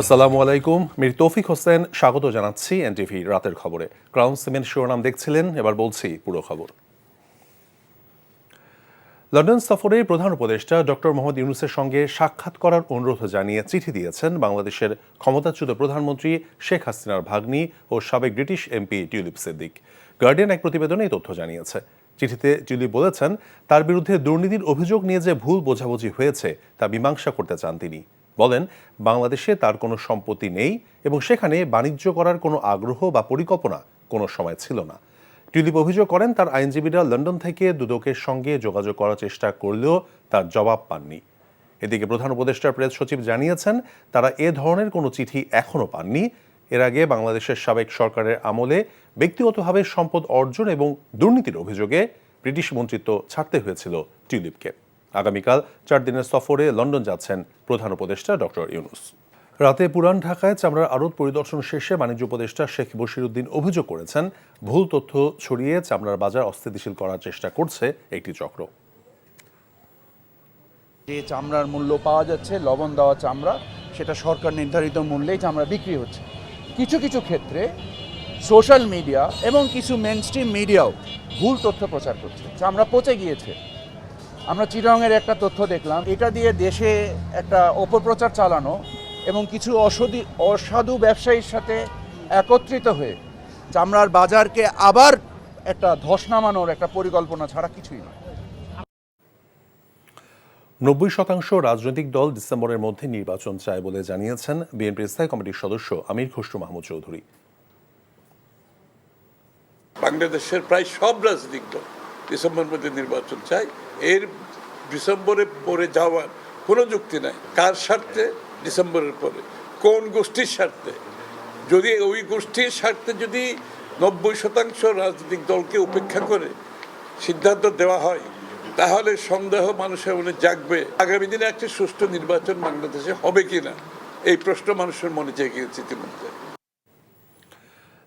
আসসালামু আলাইকুম, মীর তৌফিক হোসেন স্বাগত জানাচ্ছি এনটিভি রাতের খবরে। ক্রাউন সিমেন্ট শিরোনাম দেখছিলেন, এবার বলছি পুরো খবর। লন্ডন সফরে প্রধান উপদেষ্টা ডক্টর মোহাম্মদ ইউনূসের সঙ্গে সাক্ষাৎ করার অনুরোধ জানিয়ে চিঠি দিয়েছেন বাংলাদেশের ক্ষমতাচ্যুত প্রধানমন্ত্রী শেখ হাসিনার ভাগ্নি ও সাবেক British MP tulip Siddique. Guardian এক প্রতিবেদনে এই তথ্য জানিয়েছে। চিঠিতে টিউলিপ বলেছেন, তার বিরুদ্ধে দুর্নীতির অভিযোগ নিয়ে যে ভুল বোঝাবুঝি হয়েছে তা মীমাংসা করতে চান তিনি। বলেন, বাংলাদেশে তার কোনো সম্পত্তি নেই এবং সেখানে বাণিজ্য করার কোনো আগ্রহ বা পরিকল্পনা কোনো সময় ছিল না। টিউলিপ অভিযোগ করেন, তার আইনজীবীরা লন্ডন থেকে দুদকের সঙ্গে যোগাযোগ করার চেষ্টা করলেও তার জবাব পাননি। এদিকে প্রধান উপদেষ্টার প্রেস সচিব জানিয়েছেন, তারা এ ধরনের কোনো চিঠি এখনও পাননি। এর আগে বাংলাদেশের সাবেক সরকারের আমলে ব্যক্তিগতভাবে সম্পদ অর্জন এবং দুর্নীতির অভিযোগে ব্রিটিশ মন্ত্রিত্ব ছাড়তে হয়েছিল টিউলিপকে। আগামীকাল 4 দিনের সফরে লন্ডন যাচ্ছেন প্রধান উপদেষ্টা ডক্টর ইউনূস। রাতে পুরান ঢাকায় চামড়ার আড়ত পরিদর্শন শেষে বাণিজ্য উপদেষ্টা শেখ বশিরউদ্দিন অভিযোগ করেছেন, ভুল তথ্য ছড়িয়ে চামড়ার বাজার অস্থিতিশীল করার চেষ্টা করছে একটি চক্র। যে চামড়ার মূল্য পাওয়া যাচ্ছে, লবণ দেওয়া চামড়া, সেটা সরকার নির্ধারিত মূল্যেই চামড়া বিক্রি হচ্ছে। কিছু কিছু ক্ষেত্রে সোশ্যাল মিডিয়া এবং কিছু মেইনস্ট্রিম মিডিয়াও ভুল তথ্য প্রচার করছে। চামড়া পচে গিয়েছে। আমরা চিটাগংয়ের একটা তথ্য দেখলাম, এটা দিয়ে দেশে একটা অপপ্রচার চালানো এবং কিছু অসাধু ব্যবসায়ীর সাথে একত্রিত হয়ে চামড়ার বাজারকে আবার একটা ধস নামানোর একটা পরিকল্পনা ছাড়া কিছুই নয়। 90% রাজনৈতিক দল ডিসেম্বরের মধ্যে নির্বাচন চায় বলে জানিয়েছেন বিএনপির স্থায়ী কমিটির সদস্য আমির খসরু মাহমুদ চৌধুরী। বাংলাদেশের প্রায় সব রাজনৈতিক দল ডিসেম্বরের মধ্যে নির্বাচন চায়। এর ডিসেম্বরে পরে যাওয়ার কোনো যুক্তি নাই। কার স্বার্থে? ডিসেম্বরের পরে কোন গোষ্ঠীর স্বার্থে? যদি ওই গোষ্ঠীর স্বার্থে যদি 90% রাজনৈতিক দলকে উপেক্ষা করে সিদ্ধান্ত দেওয়া হয়, তাহলে সন্দেহ মানুষের মনে জাগবে আগামী দিনে একটা সুষ্ঠু নির্বাচন বাংলাদেশে হবে কিনা। এই প্রশ্ন মানুষের মনে জেগে গেছে ইতিমধ্যে।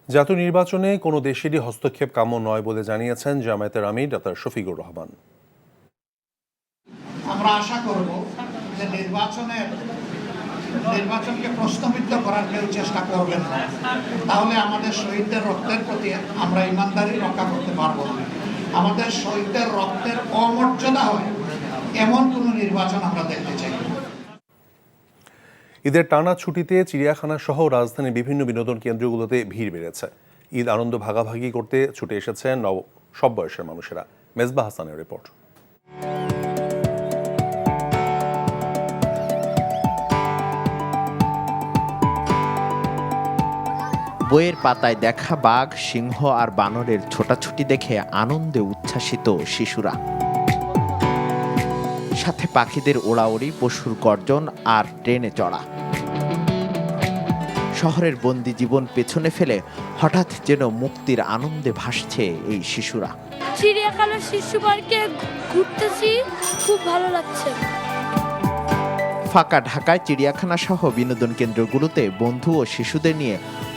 জাতীয় নির্বাচনে কোনো দেশেরই হস্তক্ষেপ কাম্য নয় বলে জানিয়েছেন জামায়াতের আমির ডক্টর শফিকুর রহমান। আমরা আশা করব যে নির্বাচনকে প্রশ্নবিদ্ধ করার কেউ চেষ্টা করবেন না, তাহলে আমাদের শহীদদের রক্তের প্রতি আমরা ইমানদারি রক্ষা করতে পারবো না। আমাদের শহীদদের রক্তের অমর্যাদা হয় এমন কোনো নির্বাচন আমরা দেখতে চাই। ঈদের টানা ছুটিতে চিড়িয়াখানা সহ রাজধানীর বিভিন্ন বিনোদন কেন্দ্রগুলোতে ভিড় বেড়েছে। ঈদ আনন্দ ভাগাভাগি করতে ছুটে এসেছেন সব বয়সের মানুষেরা। মেজবা হাসানের রিপোর্ট। বইয়ের পাতায় দেখা বাঘ, সিংহ আর বানরের ছোটাছুটি দেখে আনন্দে উচ্ছ্বাসিত শিশুরা। সাথে পাখিদের ওড়াওড়ি, পশুর গর্জন আর ট্রেনে চড়া। শহরের বন্দি জীবন পেছনে ফেলে হঠাৎ যেন মুক্তির আনন্দে ভাসছে এই শিশুরা। চিড়িয়াখানার শিশু পার্কে ঘুরতেছি, খুব ভালো লাগছে। ফাঁকা ঢাকায় চিড়িয়াখানা সহ বিনোদন কেন্দ্রগুলোতে বন্ধু ও শিশুদের নিয়ে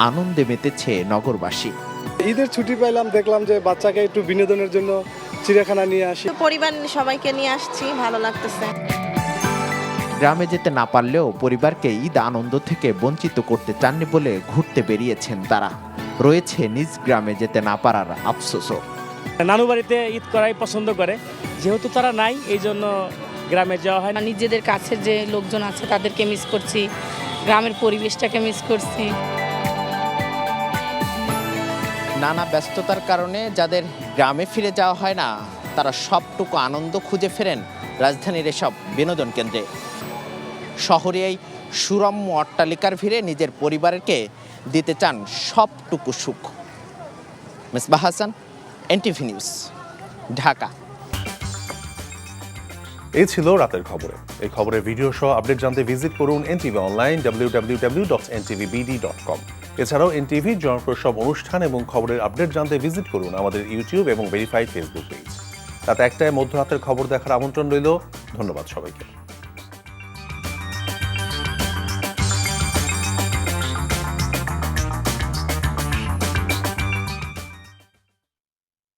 আনন্দে মেতেছে নগরবাসী। ঈদের ছুটি পেলাম, দেখলাম যে বাচ্চাকে একটু বিনোদনের জন্য চিড়িয়াখানা নিয়ে আসি। পরিবার সবাইকে নিয়ে আসছি, ভালো লাগতেছে। গ্রামে যেতে না পারলেও পরিবারকে ঈদ আনন্দ থেকে বঞ্চিত করতে চাননি বলে ঘুরতে বেরিয়েছেন তারা। রয়েছে নিজ গ্রামে যেতে না পারার আফসোসও। নানু বাড়িতে ঈদ করাই পছন্দ করে, যেহেতু তারা নাই এই জন্য গ্রামে যাওয়া হয় না। নিজেদের কাছের যে লোকজন আছে তাদেরকে মিস করছি, গ্রামের পরিবেশটাকে মিস করছি। নানা ব্যস্ততার কারণে যাদের গ্রামে ফিরে যাওয়া হয় না, তারা সবটুকু আনন্দ খুঁজে ফেরেন রাজধানীর এসব বিনোদন কেন্দ্রে। শহরে এই সুরম্য অট্টালিকার ভিড়ে নিজের পরিবারকে দিতে চান সবটুকু সুখ। Mezba Hasan, NTV news, Dhaka. এই ছিল রাতের খবরে। এই খবরের ভিডিও সহ আপডেট জানতে ভিজিট করুন এনটিভি অনলাইন www.ntvbd.com। এছাড়াও এনটিভির জনপ্রিয় সব অনুষ্ঠান এবং খবরের আপডেট জানতে ভিজিট করুন আমাদের ইউটিউব এবং ভেরিফাইড ফেসবুক পেজ। রাত 1টায় মধ্যরাতের খবর দেখার আমন্ত্রণ রইল। ধন্যবাদ সবাইকে।